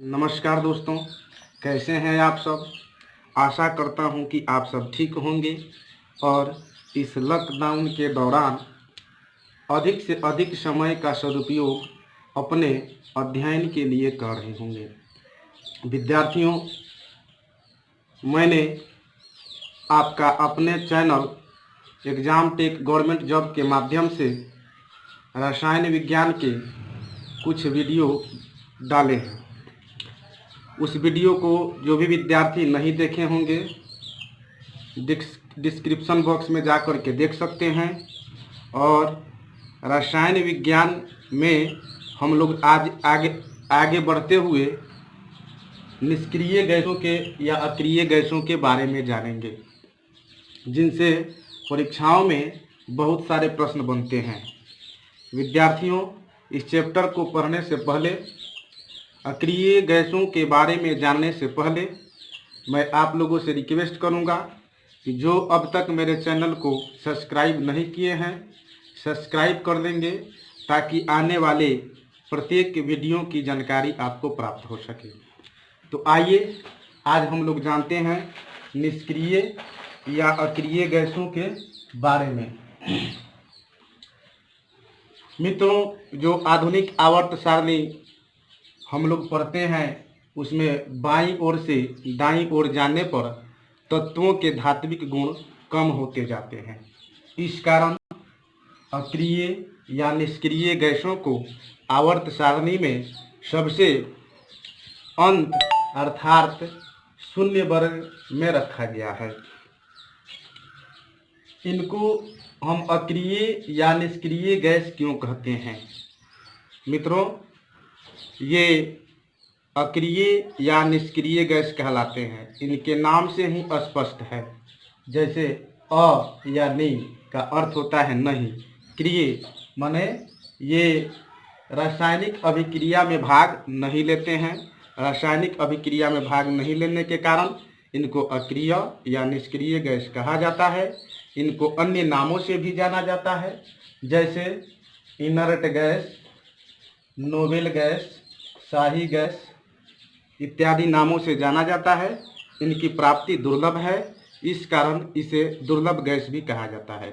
नमस्कार दोस्तों, कैसे हैं आप सब। आशा करता हूं कि आप सब ठीक होंगे और इस लॉकडाउन के दौरान अधिक से अधिक समय का सदुपयोग अपने अध्ययन के लिए कर रहे होंगे। विद्यार्थियों, मैंने आपका अपने channel exam take government job के माध्यम से रसायन विज्ञान के कुछ वीडियो डाले हैं। उस वीडियो को जो भी विद्यार्थी नहीं देखे होंगे डिस्क्रिप्शन बॉक्स में जा कर के देख सकते हैं। और रसायन विज्ञान में हम लोग आज आगे बढ़ते हुए निष्क्रिय गैसों के या अक्रिय गैसों के बारे में जानेंगे, जिनसे परीक्षाओं में बहुत सारे प्रश्न बनते हैं। विद्यार्थियों, इस चैप्टर को पढ़ने से पहले, अक्रिय गैसों के बारे में जानने से पहले मैं आप लोगों से रिक्वेस्ट करूंगा कि जो अब तक मेरे चैनल को सब्सक्राइब नहीं किए हैं, सब्सक्राइब कर देंगे ताकि आने वाले प्रत्येक वीडियो की जानकारी आपको प्राप्त हो सके। तो आइए आज हम लोग जानते हैं निष्क्रिय या अक्रिय गैसों के बारे में। मित्रों, जो आधुनिक आवर्त सारणी हम लोग पढ़ते हैं उसमें बाईं ओर से दाईं ओर जाने पर तत्वों के धात्विक गुण कम होते जाते हैं। इस कारण अक्रिय या निष्क्रिय गैसों को आवर्त सारणी में सबसे अंत अर्थात शून्य वर्ग में रखा गया है। इनको हम अक्रिय या निष्क्रिय गैस क्यों कहते हैं? मित्रों, ये अक्रिय या निष्क्रिय गैस कहलाते हैं। इनके नाम से ही स्पष्ट है। जैसे अ या नि का अर्थ होता है नहीं, क्रिय माने ये रासायनिक अभिक्रिया में भाग नहीं लेते हैं। रासायनिक अभिक्रिया में भाग नहीं लेने के कारण इनको अक्रिय या निष्क्रिय गैस कहा जाता है। इनको अन्य नामों से भी जाना जाता है, जैसे इनर्ट गैस, नोबेल गैस, शाही गैस इत्यादि नामों से जाना जाता है। इनकी प्राप्ति दुर्लभ है, इस कारण इसे दुर्लभ गैस भी कहा जाता है।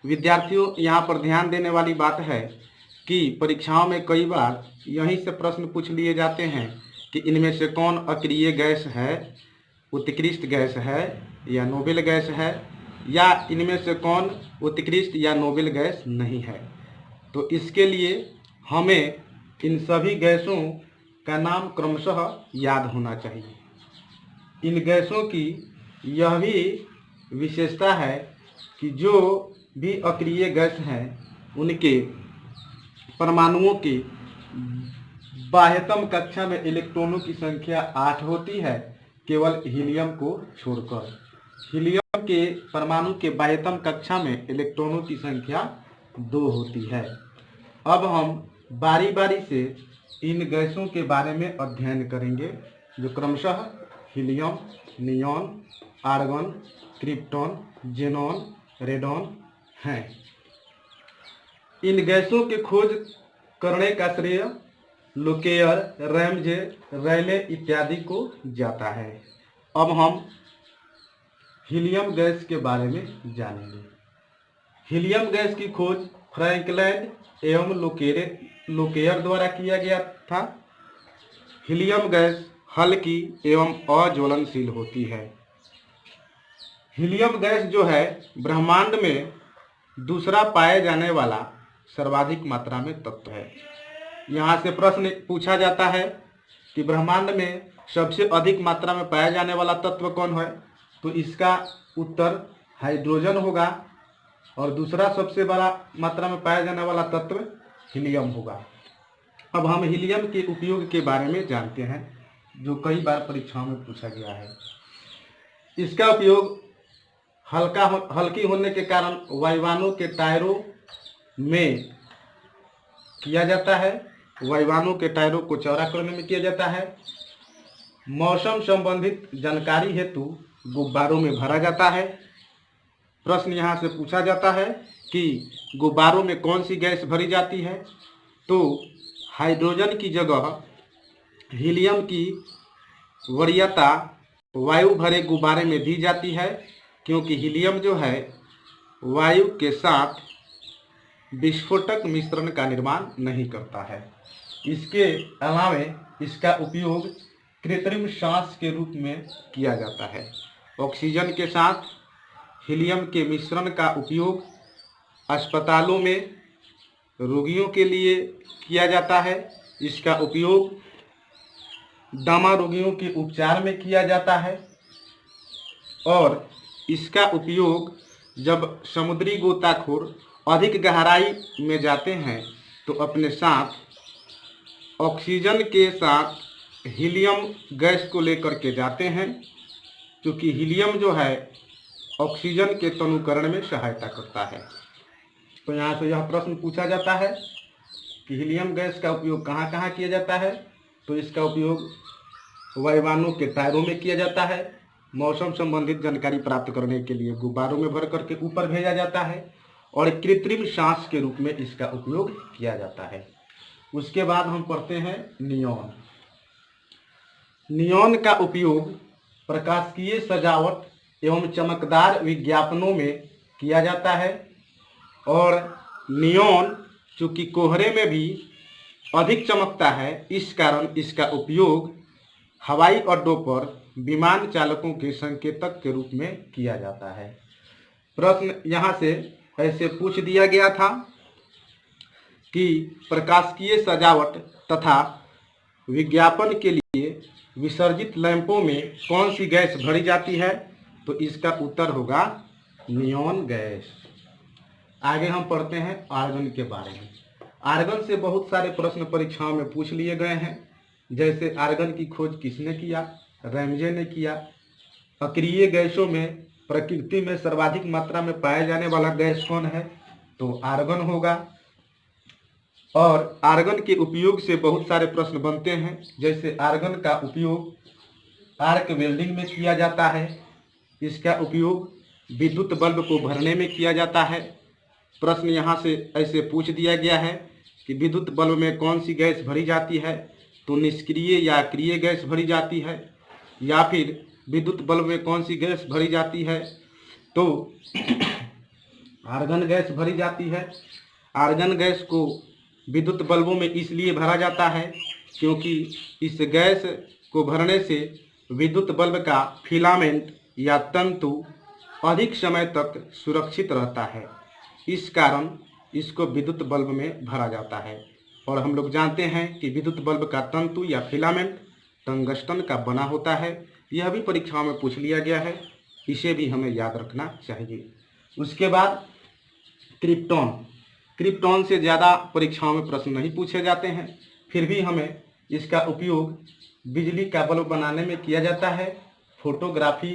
विद्यार्थियों, यहाँ पर ध्यान देने वाली बात है कि परीक्षाओं में कई बार यहीं से प्रश्न पूछ लिए जाते हैं कि इनमें से कौन अक्रिय गैस है, उत्कृष्ट गैस है या नोबेल गैस है, या इनमें से कौन उत्कृष्ट या नोबेल गैस नहीं है। तो इसके लिए हमें इन सभी गैसों का नाम क्रमशः याद होना चाहिए। इन गैसों की यह भी विशेषता है कि जो भी अक्रिय गैस हैं उनके परमाणुओं की बाह्यतम कक्षा में इलेक्ट्रॉनों की संख्या 8 होती है, केवल हीलियम को छोड़कर। हीलियम के परमाणु के बाह्यतम कक्षा में इलेक्ट्रॉनों की संख्या 2 होती है। अब हम बारी बारी से इन गैसों के बारे में अध्ययन करेंगे, जो क्रमशः helium, neon, argon, krypton, xenon, radon हैं। इन गैसों के खोज करने का श्रेय लुकेयर, रैमजे, रैले इत्यादि को जाता है। अब हम हीलियम गैस के बारे में जानेंगे। हीलियम गैस की खोज फ्रैंकलैंड एवं लुकेयर द्वारा किया गया था। हीलियम गैस हल्की एवं अज्वलनशील होती है। हीलियम गैस जो है ब्रह्मांड में दूसरा पाए जाने वाला सर्वाधिक मात्रा में तत्व है। यहाँ से प्रश्न पूछा जाता है कि ब्रह्मांड में सबसे अधिक मात्रा में पाया जाने वाला तत्व कौन है, तो इसका उत्तर हाइड्रोजन होगा और दूसरा सबसे बड़ा मात्रा में पाया जाने वाला तत्व हीलियम होगा। अब हम हीलियम के उपयोग के बारे में जानते हैं, जो कई बार परीक्षाओं में पूछा गया है। इसका उपयोग हल्की होने के कारण वायुयानों के टायरों में किया जाता है। वायुयानों के टायरों को चौड़ा करने में किया जाता है। मौसम संबंधित जानकारी हेतु गुब्बारों में भरा जाता है। प्रश्न यहाँ से पूछा जाता है कि गुब्बारों में कौन सी गैस भरी जाती है, तो हाइड्रोजन की जगह हीलियम की वरीयता वायु भरे गुब्बारे में दी जाती है, क्योंकि हीलियम जो है वायु के साथ विस्फोटक मिश्रण का निर्माण नहीं करता है। इसके अलावे इसका उपयोग कृत्रिम सांस के रूप में किया जाता है। ऑक्सीजन के साथ हीलियम के मिश्रण का उपयोग अस्पतालों में रोगियों के लिए किया जाता है। इसका उपयोग दमा रोगियों के उपचार में किया जाता है और इसका उपयोग जब समुद्री गोताखोर अधिक गहराई में जाते हैं तो अपने साथ ऑक्सीजन के साथ हीलियम गैस को लेकर के जाते हैं, क्योंकि हीलियम जो है ऑक्सीजन के तनुकरण में सहायता करता है। तो यहाँ से यह प्रश्न पूछा जाता है कि हीलियम गैस का उपयोग कहाँ कहाँ किया जाता है। तो इसका उपयोग वायुयानों के टायरों में किया जाता है, मौसम संबंधित जानकारी प्राप्त करने के लिए गुब्बारों में भर करके ऊपर भेजा जाता है और कृत्रिम सांस के रूप में इसका उपयोग किया जाता है। उसके बाद हम पढ़ते हैं नियॉन। नियॉन का उपयोग प्रकाशिकीय सजावट एवं चमकदार विज्ञापनों में किया जाता है और नियॉन चूँकि कोहरे में भी अधिक चमकता है, इस कारण इसका उपयोग हवाई अड्डों पर विमान चालकों के संकेतक के रूप में किया जाता है। प्रश्न यहाँ से ऐसे पूछ दिया गया था कि प्रकाशिकीय सजावट तथा विज्ञापन के लिए विसर्जित लैंपों में कौन सी गैस भरी जाती है। तो इसका उत्तर होगा नियॉन गैस। आगे हम पढ़ते हैं आर्गन के बारे में। आर्गन से बहुत सारे प्रश्न परीक्षाओं में पूछ लिए गए हैं, जैसे आर्गन की खोज किसने किया, रैमजे ने किया। अक्रिय गैसों में प्रकृति में सर्वाधिक मात्रा में पाया जाने वाला गैस कौन है, तो आर्गन होगा। और आर्गन के उपयोग से बहुत सारे प्रश्न बनते हैं, जैसे आर्गन का उपयोग आर्क वेल्डिंग में किया जाता है। इसका उपयोग विद्युत बल्ब को भरने में किया जाता है। प्रश्न यहाँ से ऐसे पूछ दिया गया है कि विद्युत बल्ब में कौन सी गैस भरी जाती है, तो निष्क्रिय या अक्रिय गैस भरी जाती है। या फिर विद्युत बल्ब में कौन सी गैस भरी जाती है, तो आर्गन गैस भरी जाती है। आर्गन गैस को विद्युत बल्बों में इसलिए भरा जाता है क्योंकि इस गैस को भरने से विद्युत बल्ब का फिलामेंट या तंतु अधिक समय तक सुरक्षित रहता है। इस कारण इसको विद्युत बल्ब में भरा जाता है। और हम लोग जानते हैं कि विद्युत बल्ब का तंतु या फिलामेंट टंगस्टन का बना होता है। यह भी परीक्षाओं में पूछ लिया गया है, इसे भी हमें याद रखना चाहिए। उसके बाद क्रिप्टॉन। क्रिप्टॉन से ज़्यादा परीक्षाओं में प्रश्न नहीं पूछे जाते हैं, फिर भी हमें इसका उपयोग बिजली का बल्ब बनाने में किया जाता है, फोटोग्राफी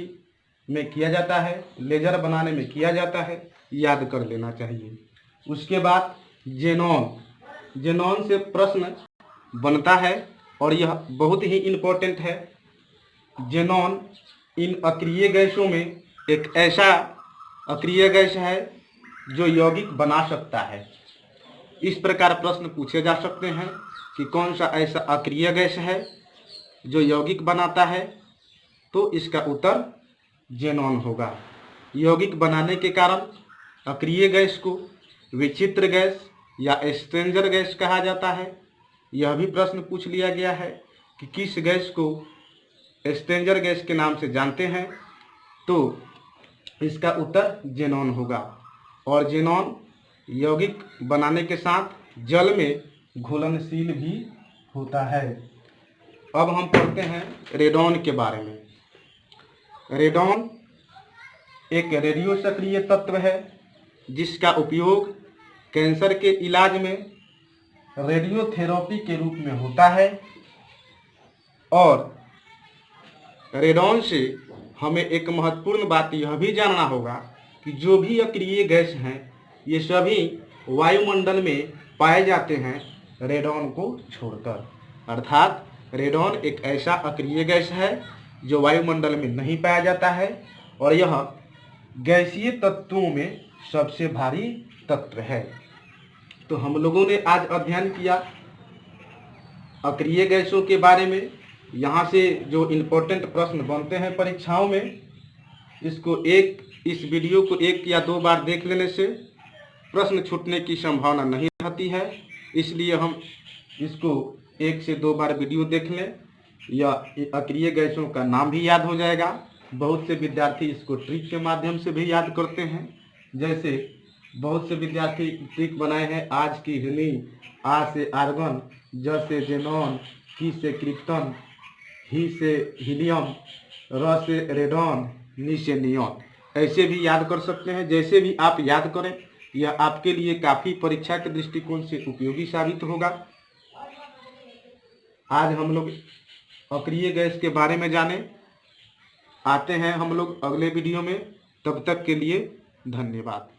में किया जाता है, लेजर बनाने में किया जाता है, याद कर लेना चाहिए। उसके बाद जेनॉन। जेनॉन से प्रश्न बनता है और यह बहुत ही इम्पोर्टेंट है। जेनॉन इन अक्रिय गैसों में एक ऐसा अक्रिय गैस है जो यौगिक बना सकता है। इस प्रकार प्रश्न पूछे जा सकते हैं कि कौन सा ऐसा अक्रिय गैस है जो यौगिक बनाता है, तो इसका उत्तर जेनॉन होगा। यौगिक बनाने के कारण अक्रिय गैस को विचित्र गैस या स्ट्रेंजर गैस कहा जाता है। यह भी प्रश्न पूछ लिया गया है कि किस गैस को स्ट्रेंजर गैस के नाम से जानते हैं, तो इसका उत्तर जेनॉन होगा। और जेनॉन यौगिक बनाने के साथ जल में घुलनशील भी होता है। अब हम पढ़ते हैं रेडॉन के बारे में। रेडॉन एक रेडियो सक्रिय तत्व है जिसका उपयोग कैंसर के इलाज में रेडियोथेरेपी के रूप में होता है। और रेडॉन से हमें एक महत्वपूर्ण बात यह भी जानना होगा कि जो भी अक्रिय गैस हैं ये सभी वायुमंडल में पाए जाते हैं रेडॉन को छोड़कर। अर्थात रेडॉन एक ऐसा अक्रिय गैस है जो वायुमंडल में नहीं पाया जाता है और यह गैसीय तत्वों में सबसे भारी तत्व है। तो हम लोगों ने आज अध्ययन किया अक्रिय गैसों के बारे में। यहाँ से जो इम्पोर्टेंट प्रश्न बनते हैं परीक्षाओं में, इस वीडियो को 1 या 2 बार देख लेने से प्रश्न छूटने की संभावना नहीं रहती है। इसलिए हम इसको 1 से 2 बार वीडियो देख लें, या अक्रिय गैसों का नाम भी याद हो जाएगा। बहुत से विद्यार्थी इसको ट्रिक के माध्यम से भी याद करते हैं। जैसे बहुत से विद्यार्थी ट्रिक बनाए हैं, आज की हीलिंग, आ से आर्गन, ज से जेनॉन, की से क्रिप्टन, ही से हीलियम, र से रेडॉन, नी से नियॉन। ऐसे भी याद कर सकते हैं। जैसे भी आप याद करें, यह आपके लिए काफ़ी परीक्षा के दृष्टिकोण से उपयोगी साबित होगा। आज हम लोग अक्रिय गैस के बारे में जाने। आते हैं हम लोग अगले वीडियो में। तब तक के लिए धन्यवाद।